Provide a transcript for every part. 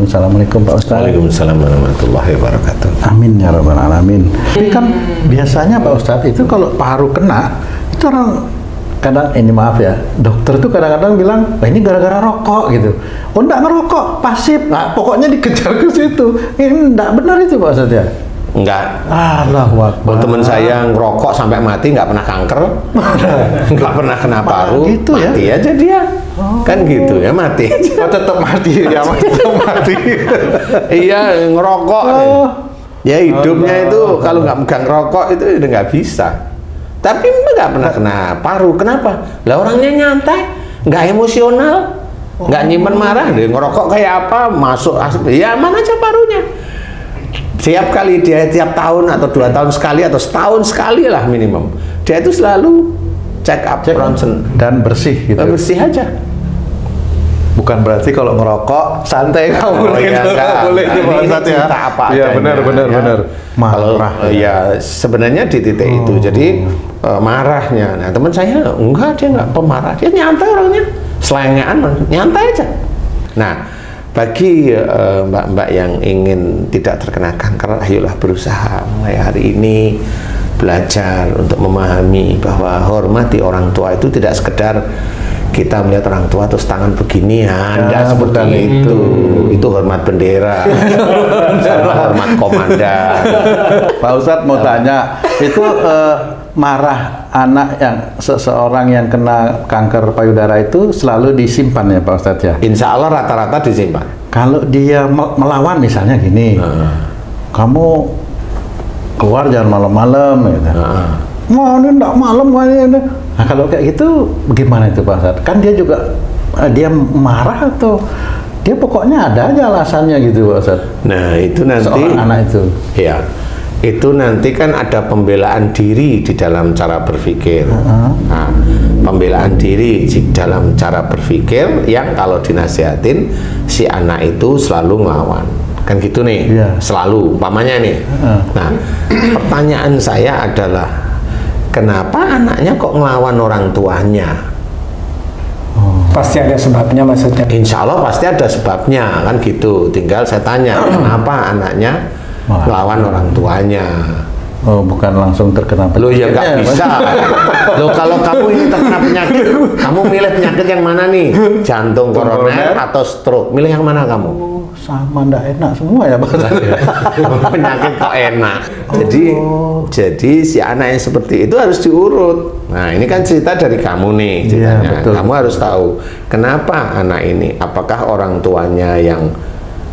Assalamualaikum Pak Ustadz. Waalaikumsalam warahmatullahi wabarakatuh. Amin ya rabbal alamin. Ini kan biasanya Pak Ustadz itu kalau paru kena, itu orang kadang, ini maaf ya, dokter tuh kadang-kadang bilang, ini gara-gara rokok gitu. Oh enggak ngerokok, pasif. Nah, pokoknya dikejar ke situ. Ini enggak benar itu Pak Ustadz ya? Enggak. Allahu Akbar. Teman saya ngerokok sampai mati, nggak pernah kanker, nggak pernah kena paru, gitu ya? mati aja dia. Kan gitu ya, mati. Oh, tetap mati ya, tetap mati. Iya, ngerokok. Ya hidupnya itu kalau nggak megang rokok itu udah nggak bisa. Tapi nggak pernah kena paru. Kenapa? Lah orangnya nyantai, nggak emosional, nggak nyimpen marah. Dia ngerokok kayak apa? Masuk asap, ya aman aja parunya. Tiap kali dia, tiap tahun atau 2 tahun sekali atau setahun sekali lah minimum, dia itu selalu check up ronsen dan bersih gitu. Bersih aja. Bukan berarti kalau ngerokok santai kamu ya, boleh itu Pak Ustadz ya. Apa ya benar. Kalau ya sebenarnya di titik itu, jadi marahnya. Nah teman saya enggak, dia enggak pemarah, dia nyantai orangnya, selengean, nyantai aja. Nah bagi mbak-mbak yang ingin tidak terkena kanker, ayolah berusaha mulai hari ini belajar untuk memahami bahwa hormati orang tua itu tidak sekedar kita melihat orang tua terus tangan begini ya, tidak seperti itu hormat bendera, hormat komandan. Pak Ustadz mau tanya, itu marah anak yang seseorang yang kena kanker payudara itu selalu disimpan ya Pak Ustadz ya? Insya Allah rata-rata disimpan. Kalau dia melawan misalnya gini, kamu keluar jangan malam-malam gitu. Mau ini enggak malam ini. Nah kalau kayak gitu bagaimana itu Pak Ustadz? Kan dia juga dia marah atau dia pokoknya ada aja alasannya gitu Pak Ustadz? Nah itu nanti seorang anak itu. Ya. Itu nanti kan ada pembelaan diri di dalam cara berpikir. Nah, pembelaan diri di dalam cara berpikir yang kalau dinasihatin si anak itu selalu ngelawan. Kan gitu nih, selalu umpamanya nih. Nah, pertanyaan saya adalah kenapa anaknya kok ngelawan orang tuanya? Pasti ada sebabnya maksudnya. Insya Allah pasti ada sebabnya, kan gitu. Tinggal saya tanya, kenapa anaknya lawan orang tuanya? Oh, bukan langsung terkena penyakit. Loh ya nggak bisa. Loh kalau kamu ini terkena penyakit, kamu milih penyakit yang mana nih? Jantung koroner atau stroke? Milih yang mana kamu? Sama, ndak enak semua ya Pak. Penyakit kok enak. Jadi si anak yang seperti itu harus diurut. Nah ini kan cerita dari kamu nih ceritanya. Kamu harus tahu kenapa anak ini, apakah orang tuanya yang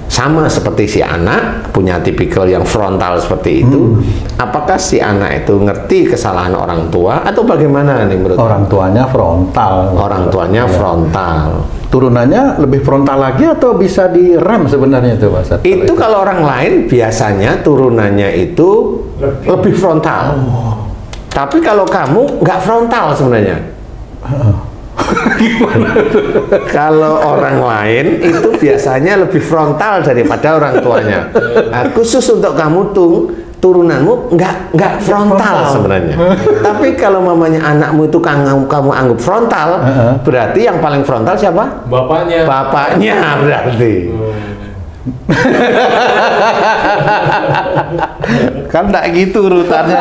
sama seperti si anak, punya tipikal yang frontal seperti itu, apakah si anak itu ngerti kesalahan orang tua atau bagaimana nih menurut orang tuanya frontal? Orang tuanya frontal. Turunannya lebih frontal lagi atau bisa direm sebenarnya itu Pak Ustadz? Itu kalau orang lain biasanya turunannya itu lebih frontal. Tapi kalau kamu nggak frontal sebenarnya. Kalau orang lain itu biasanya lebih frontal daripada orang tuanya. Nah, khusus untuk kamu turunanmu nggak frontal sebenarnya. Tapi kalau mamanya anakmu itu kamu anggap frontal, berarti yang paling frontal siapa? Bapaknya. Bapaknya berarti. Kan enggak gitu urutannya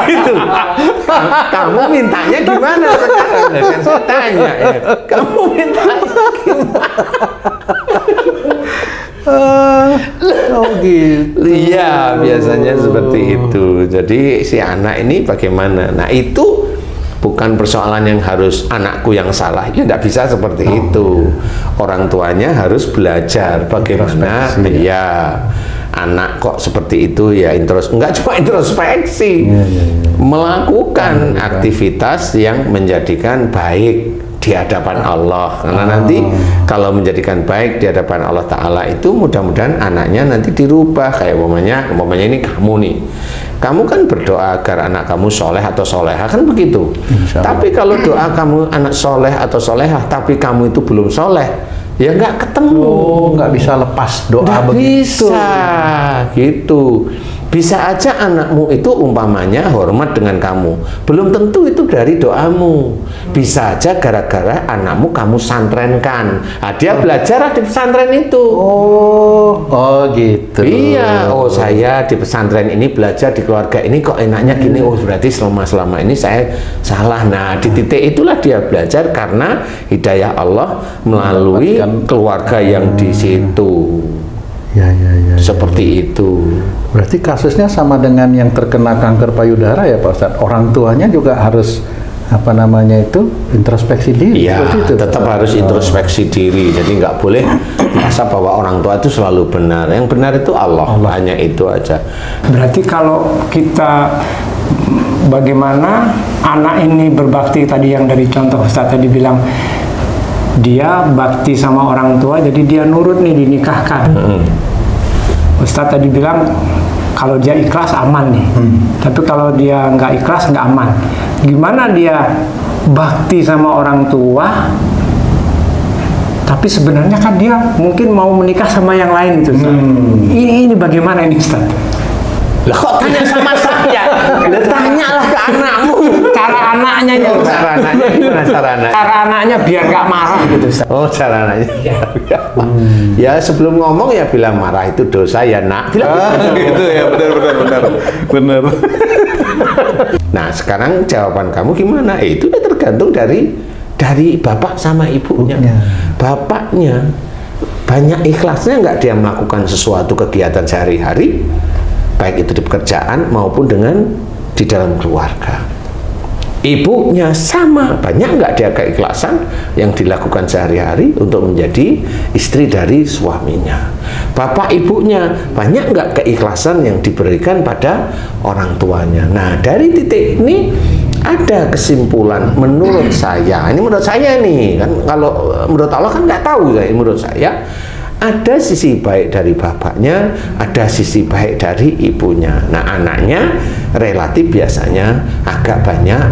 Itu. Kamu mintanya gimana sekarang? Kan saya tanya ya. Kamu mintanya gimana? Oh gitu. Iya, biasanya seperti itu. Jadi si anak ini bagaimana? Nah itu bukan persoalan yang harus anakku yang salah. Ya tidak bisa seperti itu. Orang tuanya harus belajar bagaimana ya anak kok seperti itu ya enggak cuma introspeksi, melakukan aktivitas yang menjadikan baik di hadapan Allah. Karena nanti kalau menjadikan baik di hadapan Allah Ta'ala itu mudah-mudahan anaknya nanti dirubah. Kayak umpamanya ini kamu nih, kamu kan berdoa agar anak kamu soleh atau soleha, kan begitu. Tapi kalau doa kamu anak soleh atau soleha tapi kamu itu belum soleh, ya nggak ketemu. Nggak bisa lepas doa nggak begitu. bisa gitu. Bisa aja anakmu itu umpamanya hormat dengan kamu, belum tentu itu dari doamu. Bisa aja gara-gara anakmu kamu santrenkan. Nah, dia belajar di pesantren itu. Oh gitu. Iya, oh saya di pesantren ini belajar, di keluarga ini kok enaknya gini. Oh berarti selama ini saya salah. Nah di titik itulah dia belajar karena hidayah Allah melalui keluarga yang di situ. Ya. Seperti itu. Berarti kasusnya sama dengan yang terkena kanker payudara ya Pak Ustadz. Orang tuanya juga harus introspeksi diri. Iya, tetap harus introspeksi diri. Jadi nggak boleh merasa bahwa orang tua itu selalu benar. Yang benar itu Allah. Hanya itu aja. Berarti kalau kita bagaimana anak ini berbakti tadi yang dari contoh Ustadz tadi bilang dia bakti sama orang tua, jadi dia nurut nih dinikahkan. Ustadz tadi bilang kalau dia ikhlas aman nih, tapi kalau dia nggak ikhlas nggak aman. Gimana dia bakti sama orang tua, tapi sebenarnya kan dia mungkin mau menikah sama yang lain itu. Ini bagaimana ini Ustadz? Lah kok tanya sama saya? Tanyalah ke anakmu. Cara anaknya ya. Cara anaknya gimana cara anaknya? Cara anaknya biar nggak marah gitu. Oh cara anaknya. Ya sebelum ngomong ya bilang marah itu dosa ya nak. Gitu ya, benar. Nah sekarang jawaban kamu gimana? Itu ya tergantung dari bapak sama ibunya. Bapaknya banyak ikhlasnya nggak dia melakukan sesuatu kegiatan sehari-hari, baik itu di pekerjaan maupun di dalam keluarga. Ibunya sama, banyak nggak dia keikhlasan yang dilakukan sehari-hari untuk menjadi istri dari suaminya. Bapak ibunya banyak nggak keikhlasan yang diberikan pada orang tuanya. Nah dari titik ini ada kesimpulan menurut saya, ini menurut saya nih kan, kalau menurut Allah kan nggak tahu ya, menurut saya ada sisi baik dari bapaknya, ada sisi baik dari ibunya. Nah anaknya relatif biasanya agak banyak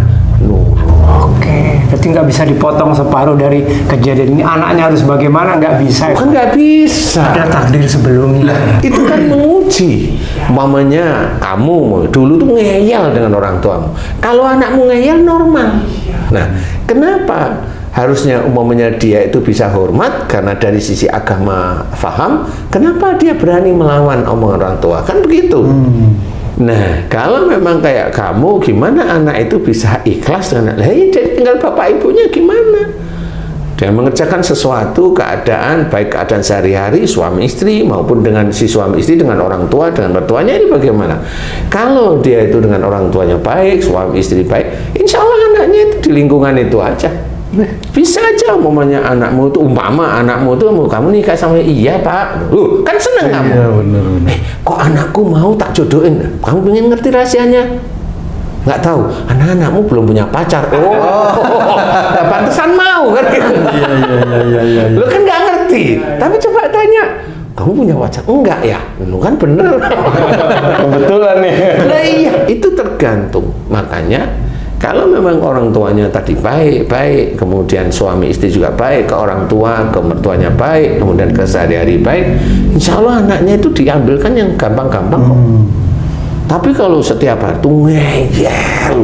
nurut. Oke, berarti nggak bisa dipotong separuh dari kejadian ini. Anaknya harus bagaimana? Nggak bisa. Kan nggak bisa. Ada takdir sebelumnya. Itu kan menguji. Mamanya kamu dulu tuh ngeyel dengan orang tuamu. Kalau anakmu ngeyel normal. Nah, kenapa? Harusnya umpamanya dia itu bisa hormat karena dari sisi agama faham, kenapa dia berani melawan omongan orang tua? Kan begitu. Nah, kalau memang kayak kamu, gimana anak itu bisa ikhlas dengan tinggal bapak ibunya gimana? Dia mengerjakan sesuatu keadaan, baik keadaan sehari-hari suami istri maupun dengan si suami istri dengan orang tua, dengan mertuanya ini bagaimana? Kalau dia itu dengan orang tuanya baik, suami istri baik, insya Allah anaknya itu di lingkungan itu aja. Bisa aja umpamanya anakmu itu mau kamu nikah sama iya pak, kan seneng kamu. Iya, bener. Kok anakku mau tak jodohin? Kamu pengen ngerti rahasianya? Nggak tahu, anak-anakmu belum punya pacar. Nah, pantesan mau kan? Iya. Lu kan nggak ngerti, tapi coba tanya. Kamu punya pacar? Enggak ya? Lu kan bener. Kebetulan nih. Nah iya, itu tergantung. Makanya kalau memang orang tuanya tadi baik, kemudian suami istri juga baik, ke orang tua, ke mertuanya baik, kemudian ke sehari-hari baik, insya Allah anaknya itu diambilkan yang gampang-gampang kok. Tapi kalau setiap hari itu ngeyel,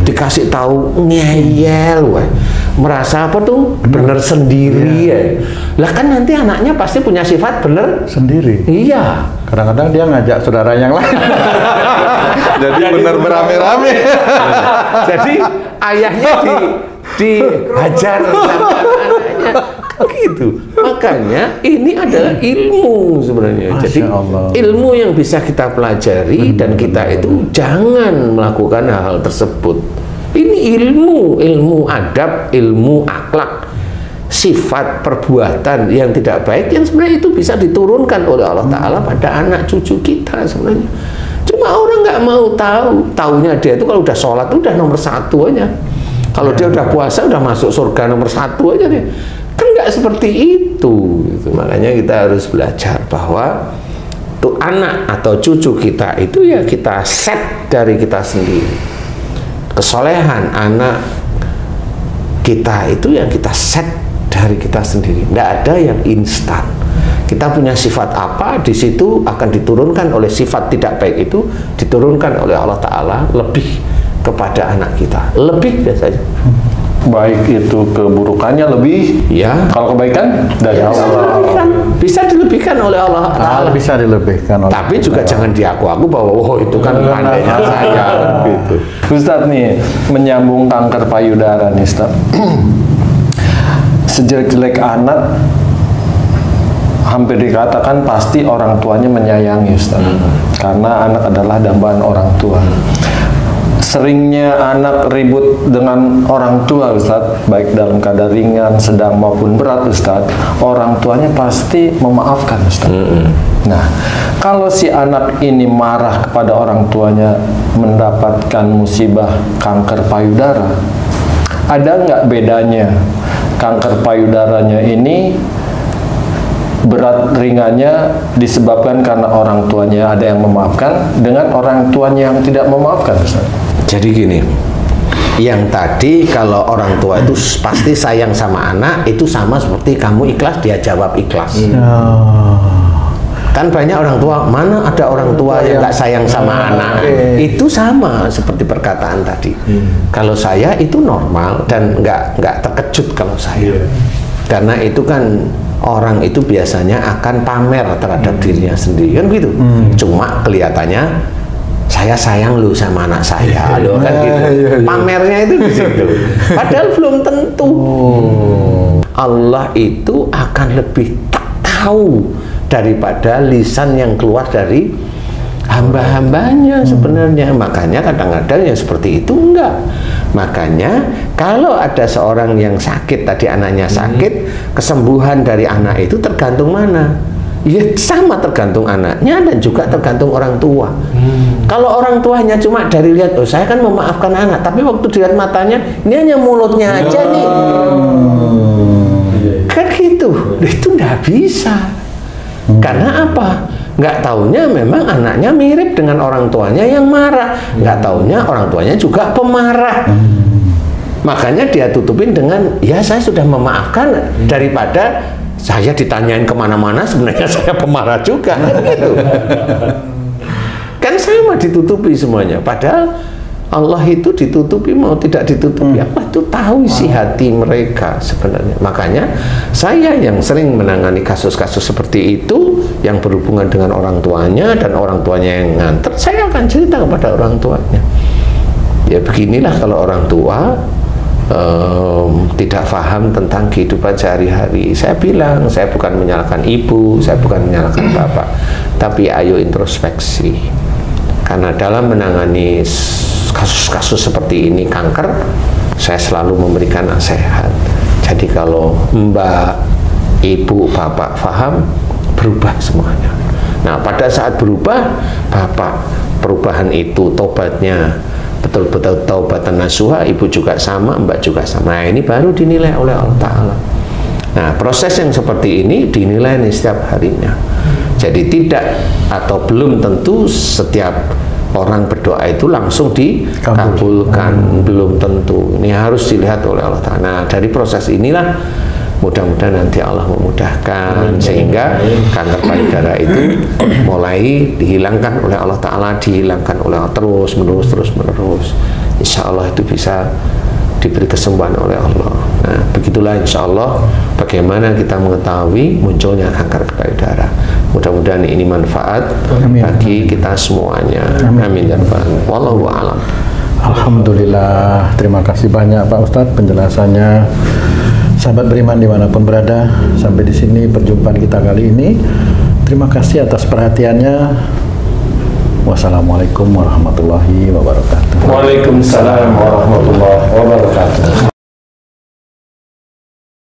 dikasih tahu ngeyel, merasa apa tuh bener sendiri ya. Lah kan nanti anaknya pasti punya sifat bener sendiri. Iya. Kadang-kadang dia ngajak saudara yang lain. Jadi benar berame-rame. Jadi ayahnya dihajar sama anaknya. Gitu. Makanya ini adalah ilmu sebenarnya. Jadi ilmu yang bisa kita pelajari dan kita itu jangan melakukan hal-hal tersebut. Ini ilmu adab, ilmu akhlak, sifat perbuatan yang tidak baik yang sebenarnya itu bisa diturunkan oleh Allah Ta'ala pada anak cucu kita sebenarnya. Cuma orang nggak mau taunya dia itu kalau udah sholat udah nomor 1 aja. Kalau dia udah puasa udah masuk surga nomor 1 aja deh. Kan nggak seperti itu gitu. Makanya kita harus belajar bahwa tuh anak atau cucu kita itu ya kita set dari kita sendiri. Kesolehan anak kita itu yang kita set dari kita sendiri. Nggak ada yang instan. kita punya sifat apa, di situ akan diturunkan oleh sifat tidak baik itu, diturunkan oleh Allah Ta'ala lebih kepada anak kita, lebih biasanya. Baik itu keburukannya lebih, ya. Kalau kebaikan dari Ya, Allah. bisa dilebihkan oleh Allah Ta'ala. Bisa dilebihkan oleh Tapi juga jangan diaku-aku bahwa oh itu kan pandainya saya gitu. Ustadz nih, menyambung kanker payudara nih Ustadz. Sejelek-jelek anak, hampir dikatakan pasti orang tuanya menyayangi Ustadz. Karena anak adalah dambaan orang tua. Seringnya anak ribut dengan orang tua Ustadz, baik dalam keadaan ringan, sedang maupun berat Ustadz, orang tuanya pasti memaafkan Ustadz. Nah, kalau si anak ini marah kepada orang tuanya mendapatkan musibah kanker payudara, ada nggak bedanya kanker payudaranya ini berat ringannya disebabkan karena orang tuanya ada yang memaafkan dengan orang tuanya yang tidak memaafkan Ustadz? Jadi gini, yang tadi kalau orang tua itu pasti sayang sama anak, itu sama seperti kamu ikhlas, dia jawab ikhlas. Kan banyak orang tua, mana ada orang tua yang nggak sayang sama anak. Itu sama seperti perkataan tadi. Kalau saya itu normal dan nggak terkejut kalau saya. Karena itu kan orang itu biasanya akan pamer terhadap dirinya sendiri, kan gitu. Cuma kelihatannya saya sayang lu sama anak saya, lo kan gitu. Pamernya itu di situ. Padahal belum tentu. Allah itu akan lebih tahu daripada lisan yang keluar dari hamba-hambanya sebenarnya. Makanya kadang-kadang yang seperti itu enggak. Makanya kalau ada seorang yang sakit, tadi anaknya sakit, kesembuhan dari anak itu tergantung mana? Ya sama, tergantung anaknya dan juga tergantung orang tua. Kalau orang tuanya cuma dari lihat, oh saya kan memaafkan anak, tapi waktu dilihat matanya, ini hanya mulutnya aja nih. Kan gitu, itu nggak bisa. Karena apa? Nggak taunya memang anaknya mirip dengan orang tuanya yang marah. Nggak taunya orang tuanya juga pemarah. Makanya dia tutupin dengan, ya saya sudah memaafkan, daripada saya ditanyain kemana-mana sebenarnya saya pemarah juga, kan gitu. Kan saya mah ditutupi semuanya, padahal Allah itu ditutupi mau tidak ditutupi, Allah itu tahu isi hati mereka sebenarnya. Makanya saya yang sering menangani kasus-kasus seperti itu yang berhubungan dengan orang tuanya dan orang tuanya yang nganter, saya akan cerita kepada orang tuanya. Ya beginilah kalau orang tua tidak paham tentang kehidupan sehari-hari. Saya bilang, saya bukan menyalahkan ibu, saya bukan menyalahkan bapak, tapi ayo introspeksi. Karena dalam menangani kasus-kasus seperti ini, kanker, saya selalu memberikan nasihat. Jadi kalau mbak, ibu, bapak paham, berubah semuanya. Nah pada saat berubah, bapak, perubahan itu tobatnya betul-betul taubatan nasuha, ibu juga sama, mbak juga sama. Nah ini baru dinilai oleh Allah Ta'ala. Nah proses yang seperti ini dinilai nih setiap harinya. Jadi tidak atau belum tentu setiap orang berdoa itu langsung dikabulkan, belum tentu. Ini harus dilihat oleh Allah Ta'ala. Nah dari proses inilah mudah-mudahan nanti Allah memudahkan sehingga kanker payudara itu mulai dihilangkan oleh Allah Ta'ala, dihilangkan oleh Allah terus menerus. Insya Allah itu bisa diberi kesembuhan oleh Allah. Nah begitulah insya Allah bagaimana kita mengetahui munculnya kanker payudara. Mudah-mudahan ini manfaat bagi kita semuanya. Amin ya rabbal alamin. Wallahu a'lam. Alhamdulillah, terima kasih banyak Pak Ustadz penjelasannya. Sahabat beriman dimanapun berada, sampai di sini perjumpaan kita kali ini. Terima kasih atas perhatiannya. Wassalamualaikum warahmatullahi wabarakatuh. Waalaikumsalam warahmatullahi wabarakatuh.